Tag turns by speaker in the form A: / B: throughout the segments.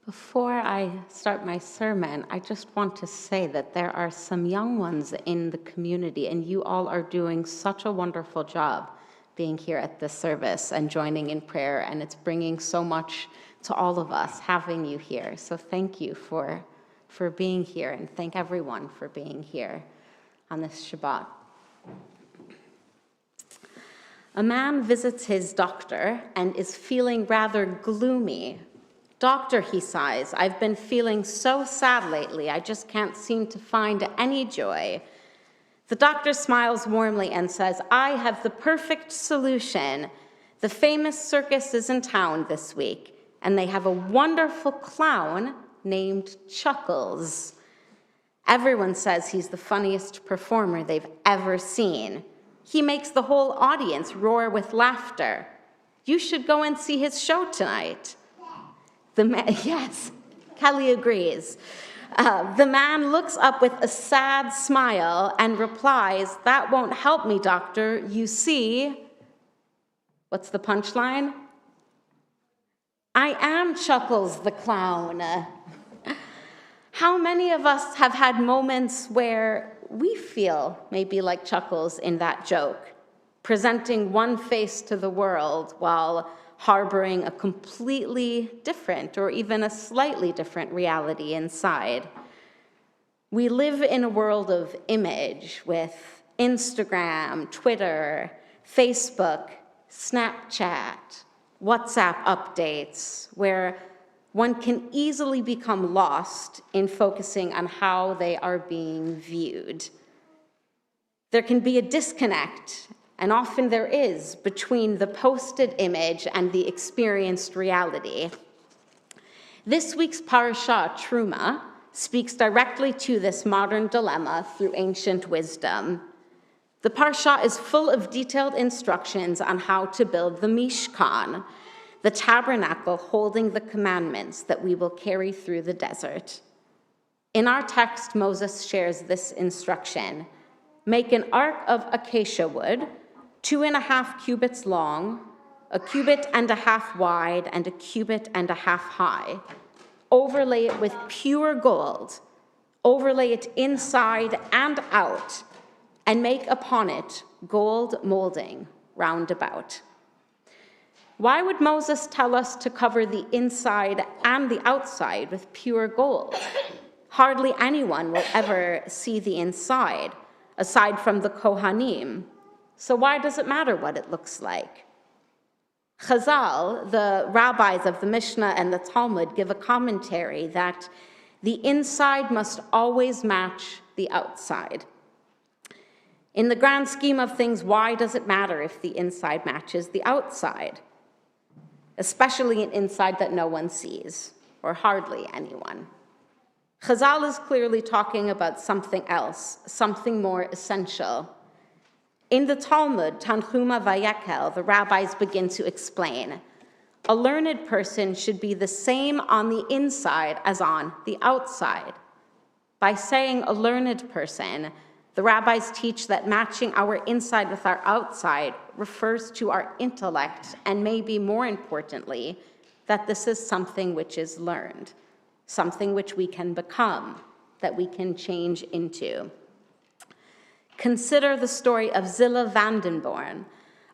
A: Before I start my sermon, I just want to say that there are some young ones in the community, and you all are doing such a wonderful job being here at this service and joining in prayer, and it's bringing so much to all of us having you here. So thank you for being here, and thank everyone for being here on this Shabbat. A man visits his doctor and is feeling rather gloomy. "Doctor," he sighs, "I've been feeling so sad lately, I just can't seem to find any joy." The doctor smiles warmly and says, "I have the perfect solution. The famous circus is in town this week, and they have a wonderful clown named Chuckles. Everyone says he's the funniest performer they've ever seen. He makes the whole audience roar with laughter. You should go and see his show tonight." Yes, Kelly agrees. The man looks up with a sad smile and replies, "That won't help me, doctor. You see," what's the punchline? "I am Chuckles the clown." How many of us have had moments where we feel maybe like Chuckles in that joke, presenting one face to the world while harboring a completely different or even a slightly different reality inside? We live in a world of image with Instagram, Twitter, Facebook, Snapchat, WhatsApp updates, where one can easily become lost in focusing on how they are being viewed. There can be a disconnect, and often there is, between the posted image and the experienced reality. This week's parasha, Truma, speaks directly to this modern dilemma through ancient wisdom. The parasha is full of detailed instructions on how to build the Mishkan, the tabernacle holding the commandments that we will carry through the desert. In our text, Moses shares this instruction: "Make an ark of acacia wood, 2.5 cubits long, 1.5 cubits wide, and 1.5 cubits high. Overlay it with pure gold. Overlay it inside and out, and make upon it gold molding round about." Why would Moses tell us to cover the inside and the outside with pure gold? Hardly anyone will ever see the inside, aside from the Kohanim. So why does it matter what it looks like? Chazal, the rabbis of the Mishnah and the Talmud, give a commentary that the inside must always match the outside. In the grand scheme of things, why does it matter if the inside matches the outside? Especially an inside that no one sees, or hardly anyone. Chazal is clearly talking about something else, something more essential. In the Talmud, Tanchuma Vayekel, the rabbis begin to explain, a learned person should be the same on the inside as on the outside. By saying a learned person, the rabbis teach that matching our inside with our outside refers to our intellect, and maybe more importantly, that this is something which is learned, something which we can become, that we can change into. Consider the story of Zilla Vandenborn,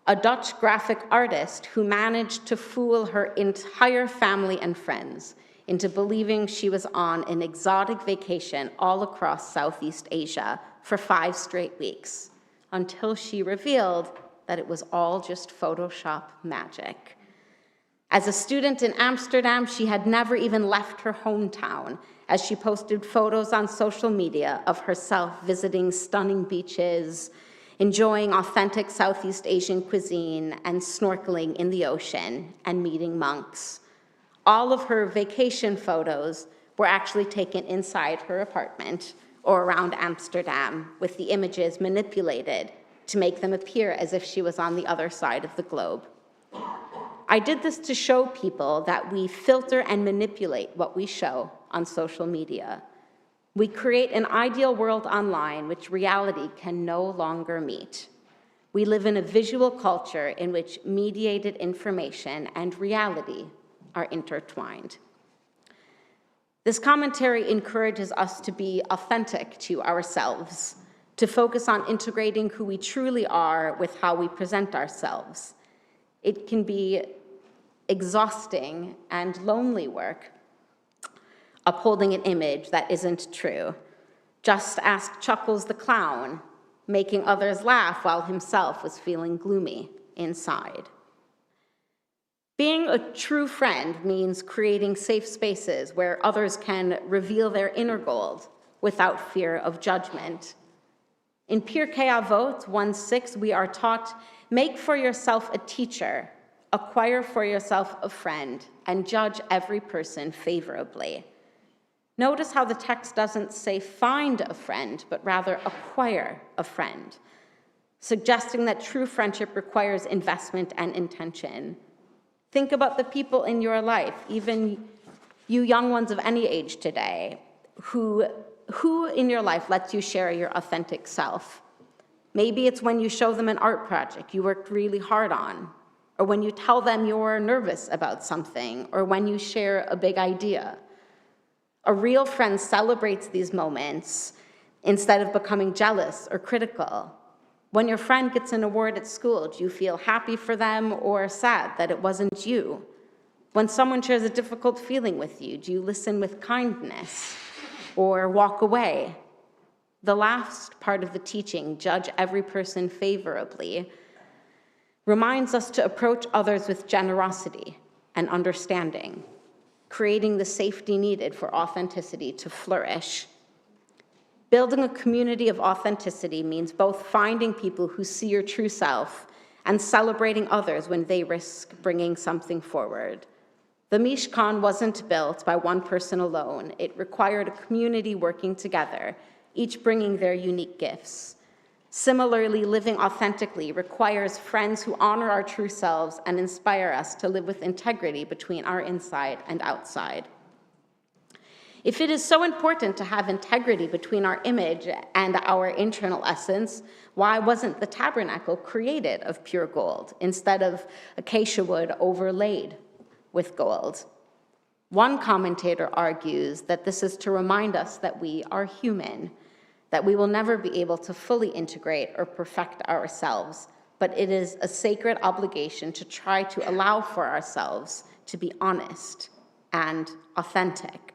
A: a Dutch graphic artist who managed to fool her entire family and friends into believing she was on an exotic vacation all across Southeast Asia for 5 straight weeks, until she revealed that it was all just Photoshop magic. As a student in Amsterdam, she had never even left her hometown, as she posted photos on social media of herself visiting stunning beaches, enjoying authentic Southeast Asian cuisine, and snorkeling in the ocean and meeting monks. All of her vacation photos were actually taken inside her apartment or around Amsterdam, with the images manipulated to make them appear as if she was on the other side of the globe. I did this to show people that we filter and manipulate what we show on social media. We create an ideal world online which reality can no longer meet. We live in a visual culture in which mediated information and reality are intertwined. This commentary encourages us to be authentic to ourselves, to focus on integrating who we truly are with how we present ourselves. It can be exhausting and lonely work, upholding an image that isn't true. Just ask Chuckles the clown, making others laugh while himself was feeling gloomy inside. Being a true friend means creating safe spaces where others can reveal their inner gold without fear of judgment. In Pirkei Avot 1:6, we are taught, make for yourself a teacher, acquire for yourself a friend, and judge every person favorably. Notice how the text doesn't say find a friend, but rather acquire a friend, suggesting that true friendship requires investment and intention. Think about the people in your life, even you young ones of any age today, who in your life lets you share your authentic self. Maybe it's when you show them an art project you worked really hard on, or when you tell them you're nervous about something, or when you share a big idea. A real friend celebrates these moments instead of becoming jealous or critical. When your friend gets an award at school, do you feel happy for them or sad that it wasn't you? When someone shares a difficult feeling with you, do you listen with kindness or walk away? The last part of the teaching, judge every person favorably, reminds us to approach others with generosity and understanding, creating the safety needed for authenticity to flourish. Building a community of authenticity means both finding people who see your true self and celebrating others when they risk bringing something forward. The Mishkan wasn't built by one person alone. It required a community working together, each bringing their unique gifts. Similarly, living authentically requires friends who honor our true selves and inspire us to live with integrity between our inside and outside. If it is so important to have integrity between our image and our internal essence, why wasn't the tabernacle created of pure gold instead of acacia wood overlaid with gold? One commentator argues that this is to remind us that we are human, that we will never be able to fully integrate or perfect ourselves, but it is a sacred obligation to try to allow for ourselves to be honest and authentic.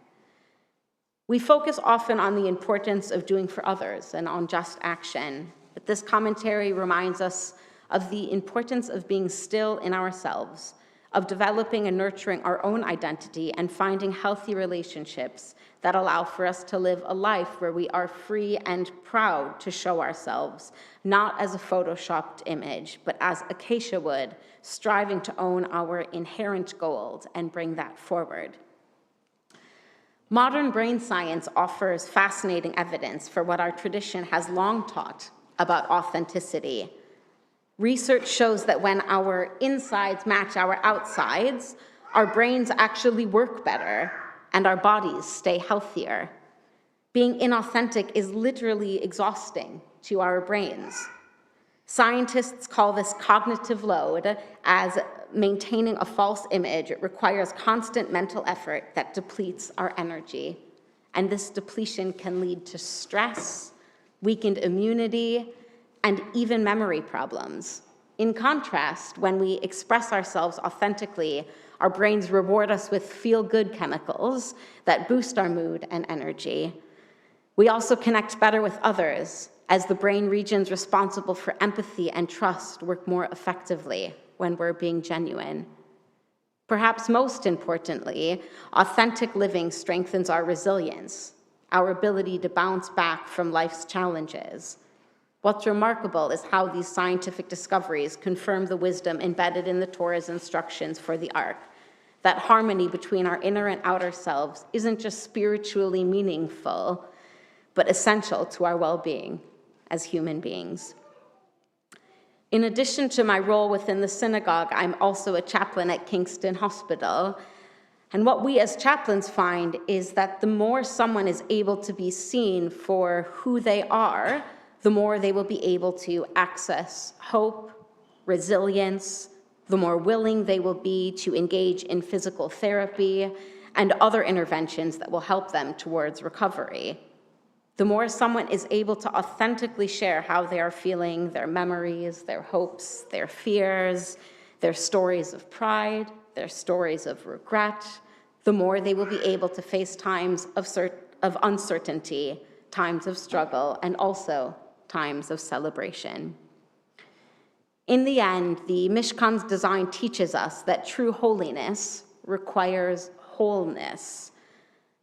A: We focus often on the importance of doing for others and on just action, but this commentary reminds us of the importance of being still in ourselves, of developing and nurturing our own identity and finding healthy relationships that allow for us to live a life where we are free and proud to show ourselves, not as a photoshopped image, but as acacia wood, striving to own our inherent gold and bring that forward. Modern brain science offers fascinating evidence for what our tradition has long taught about authenticity. Research shows that when our insides match our outsides, our brains actually work better and our bodies stay healthier. Being inauthentic is literally exhausting to our brains. Scientists call this cognitive load, as maintaining a false image requires constant mental effort that depletes our energy. And this depletion can lead to stress, weakened immunity, and even memory problems. In contrast, when we express ourselves authentically, our brains reward us with feel-good chemicals that boost our mood and energy. We also connect better with others, as the brain regions responsible for empathy and trust work more effectively when we're being genuine. Perhaps most importantly, authentic living strengthens our resilience, our ability to bounce back from life's challenges. What's remarkable is how these scientific discoveries confirm the wisdom embedded in the Torah's instructions for the Ark, that harmony between our inner and outer selves isn't just spiritually meaningful, but essential to our well-being as human beings. In addition to my role within the synagogue, I'm also a chaplain at Kingston Hospital. And what we as chaplains find is that the more someone is able to be seen for who they are, the more they will be able to access hope, resilience, the more willing they will be to engage in physical therapy, and other interventions that will help them towards recovery. The more someone is able to authentically share how they are feeling, their memories, their hopes, their fears, their stories of pride, their stories of regret, the more they will be able to face times of uncertainty, times of struggle, and also times of celebration. In the end, the Mishkan's design teaches us that true holiness requires wholeness,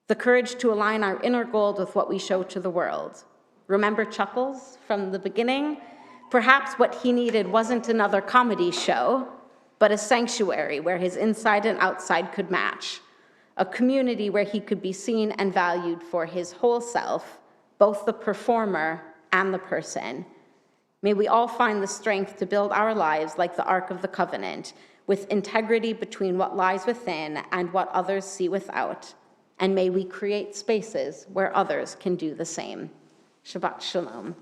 A: the courage to align our inner gold with what we show to the world. Remember Chuckles from the beginning? Perhaps what he needed wasn't another comedy show, but a sanctuary where his inside and outside could match, a community where he could be seen and valued for his whole self, both the performer and the person. May we all find the strength to build our lives like the Ark of the Covenant, with integrity between what lies within and what others see without. And may we create spaces where others can do the same. Shabbat Shalom.